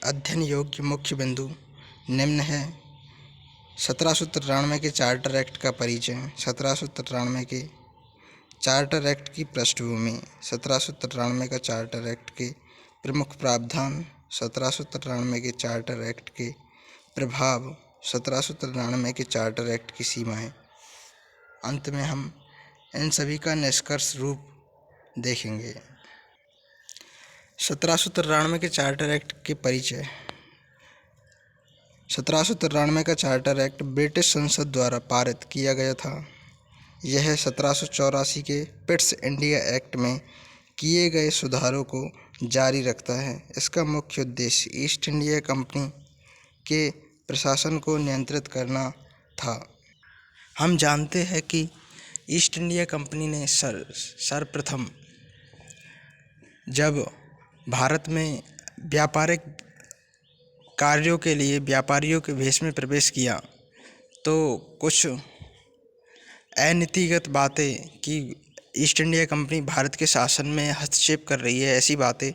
अध्ययन योग्य मुख्य बिंदु निम्न है। 1793 के चार्टर एक्ट का परिचय। 1793 के चार्टर एक्ट की पृष्ठभूमि। 1793 का चार्टर एक्ट के प्रमुख प्रावधान। 1793 के चार्टर एक्ट के प्रभाव। 1793 के चार्टर एक्ट की सीमाएं। अंत में हम इन सभी का निष्कर्ष रूप देखेंगे। 1793 के चार्टर एक्ट के परिचय। 1793 का चार्टर एक्ट ब्रिटिश संसद द्वारा पारित किया गया था। यह 1784 के पिट्स इंडिया एक्ट में किए गए सुधारों को जारी रखता है। इसका मुख्य उद्देश्य ईस्ट इंडिया कंपनी के प्रशासन को नियंत्रित करना था। हम जानते हैं कि ईस्ट इंडिया कंपनी ने सर्वप्रथम जब भारत में व्यापारिक कार्यों के लिए व्यापारियों के भेष में प्रवेश किया तो कुछ अनीतिगत बातें कि ईस्ट इंडिया कंपनी भारत के शासन में हस्तक्षेप कर रही है, ऐसी बातें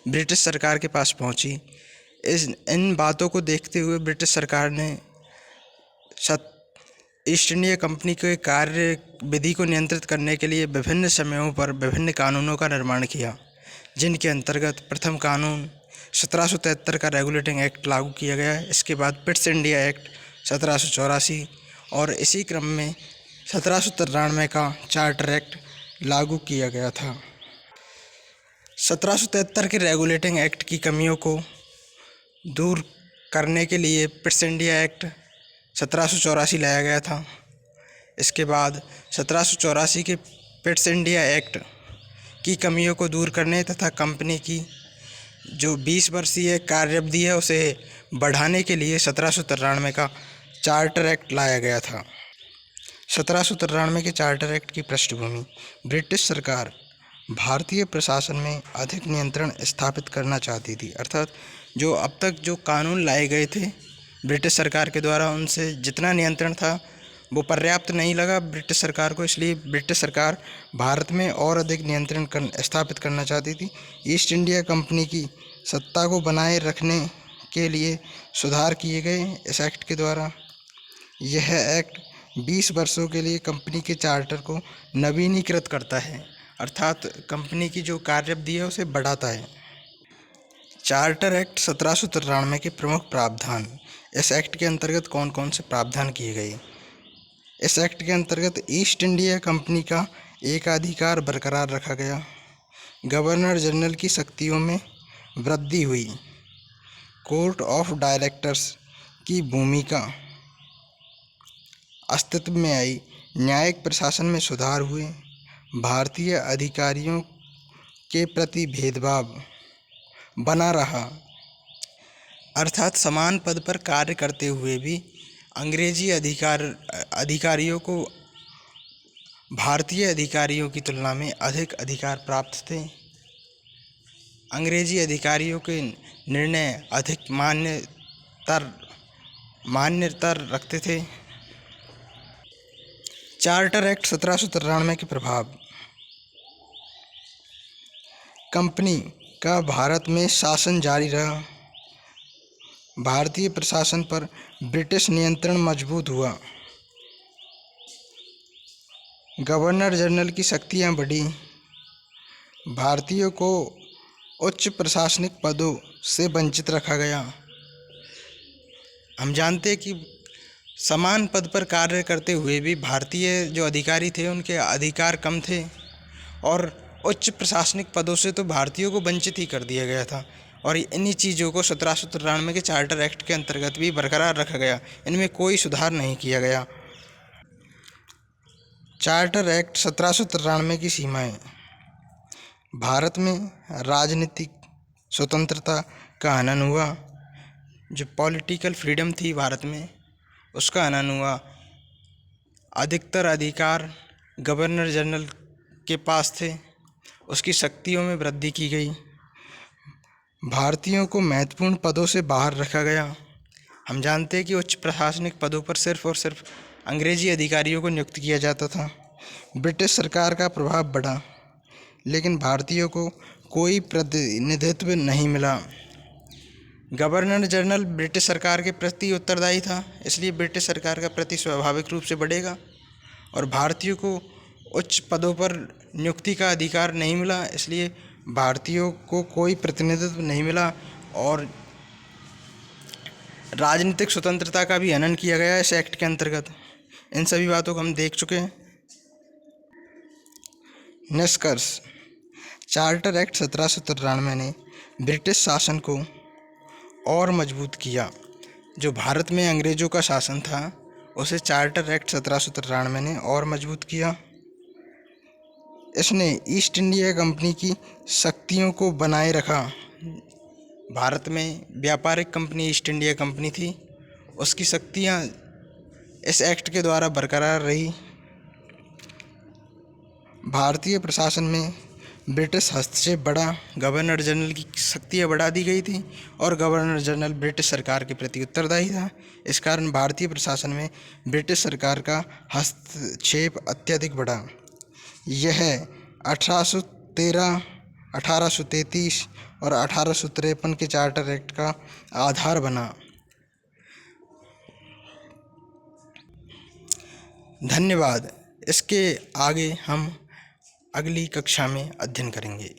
ब्रिटिश सरकार के पास पहुंची। इन बातों को देखते हुए ब्रिटिश सरकार ने ईस्ट इंडिया कंपनी के कार्य विधि को नियंत्रित करने के लिए विभिन्न समयों पर विभिन्न कानूनों का निर्माण किया, जिनके अंतर्गत प्रथम कानून 1773 का रेगुलेटिंग एक्ट लागू किया गया। इसके बाद पिट्स इंडिया एक्ट 1784 और इसी क्रम में 1793 का चार्टर एक्ट लागू किया गया था। 1773 के रेगुलेटिंग एक्ट की कमियों को दूर करने के लिए पिट्स इंडिया एक्ट 1784 लाया गया था। इसके बाद 1784 के पिट्स इंडिया एक्ट की कमियों को दूर करने तथा कंपनी की जो 20 वर्षीय कार्यावधि है उसे बढ़ाने के लिए 1793 का चार्टर एक्ट लाया गया था। 1793 के चार्टर एक्ट की पृष्ठभूमि। ब्रिटिश सरकार भारतीय प्रशासन में अधिक नियंत्रण स्थापित करना चाहती थी, अर्थात जो अब तक जो कानून लाए गए थे ब्रिटिश सरकार के द्वारा, उनसे जितना नियंत्रण था वो पर्याप्त नहीं लगा ब्रिटिश सरकार को। इसलिए ब्रिटिश सरकार भारत में और अधिक नियंत्रण स्थापित करना चाहती थी। ईस्ट इंडिया कंपनी की सत्ता को बनाए रखने के लिए सुधार किए गए इस एक्ट के द्वारा। यह एक्ट 20 वर्षों के लिए कंपनी के चार्टर को नवीनीकृत करता है, अर्थात कंपनी की जो कार्यावधि है उसे बढ़ाता है। चार्टर एक्ट 1793 के प्रमुख प्रावधान। इस एक्ट के अंतर्गत कौन कौन से प्रावधान किए गए। इस एक्ट के अंतर्गत ईस्ट इंडिया कंपनी का एकाधिकार बरकरार रखा गया। गवर्नर जनरल की शक्तियों में वृद्धि हुई। कोर्ट ऑफ डायरेक्टर्स की भूमिका अस्तित्व में आई। न्यायिक प्रशासन में सुधार हुए। भारतीय अधिकारियों के प्रति भेदभाव बना रहा, अर्थात समान पद पर कार्य करते हुए भी अंग्रेजी अधिकारियों को भारतीय अधिकारियों की तुलना में अधिक अधिकार प्राप्त थे। अंग्रेजी अधिकारियों के निर्णय अधिक मान्यता रखते थे। चार्टर एक्ट 1793 के प्रभाव। कंपनी का भारत में शासन जारी रहा। भारतीय प्रशासन पर ब्रिटिश नियंत्रण मजबूत हुआ। गवर्नर जनरल की शक्तियां बढ़ी। भारतीयों को उच्च प्रशासनिक पदों से वंचित रखा गया। हम जानते हैं कि समान पद पर कार्य करते हुए भी भारतीय जो अधिकारी थे उनके अधिकार कम थे और उच्च प्रशासनिक पदों से तो भारतीयों को वंचित ही कर दिया गया था। और इन्हीं चीज़ों को 1793 के चार्टर एक्ट के अंतर्गत भी बरकरार रखा गया। इनमें कोई सुधार नहीं किया गया। चार्टर एक्ट 1793 की सीमाएं। भारत में राजनीतिक स्वतंत्रता का हनन हुआ। जो पॉलिटिकल फ्रीडम थी भारत में उसका हनन हुआ। अधिकतर अधिकार गवर्नर जनरल के पास थे। उसकी शक्तियों में वृद्धि की गई। भारतीयों को महत्वपूर्ण पदों से बाहर रखा गया। हम जानते हैं कि उच्च प्रशासनिक पदों पर सिर्फ और सिर्फ अंग्रेजी अधिकारियों को नियुक्त किया जाता था। ब्रिटिश सरकार का प्रभाव बढ़ा, लेकिन भारतीयों को कोई प्रतिनिधित्व नहीं मिला। गवर्नर जनरल ब्रिटिश सरकार के प्रति उत्तरदायी था, इसलिए ब्रिटिश सरकार का प्रति स्वाभाविक रूप से बढ़ेगा। और भारतीयों को उच्च पदों पर नियुक्ति का अधिकार नहीं मिला, इसलिए भारतीयों को कोई प्रतिनिधित्व नहीं मिला और राजनीतिक स्वतंत्रता का भी हनन किया गया इस एक्ट के अंतर्गत। इन सभी बातों को हम देख चुके हैं। निष्कर्ष: चार्टर एक्ट 1793 ने ब्रिटिश शासन को और मजबूत किया। जो भारत में अंग्रेज़ों का शासन था उसे चार्टर एक्ट 1793 ने और मजबूत किया। इसने ईस्ट इंडिया कंपनी की शक्तियों को बनाए रखा। भारत में व्यापारिक कंपनी ईस्ट इंडिया कंपनी थी, उसकी शक्तियाँ इस एक्ट के द्वारा बरकरार रही। भारतीय प्रशासन में ब्रिटिश हस्तक्षेप बढ़ा, गवर्नर जनरल की शक्तियाँ बढ़ा दी गई थी और गवर्नर जनरल ब्रिटिश सरकार के प्रति उत्तरदायी था। इस कारण भारतीय प्रशासन में ब्रिटिश सरकार का हस्तक्षेप अत्यधिक बढ़ा। यह 1813, 1833 और 1853 के चार्टर एक्ट का आधार बना। धन्यवाद। इसके आगे हम अगली कक्षा में अध्ययन करेंगे।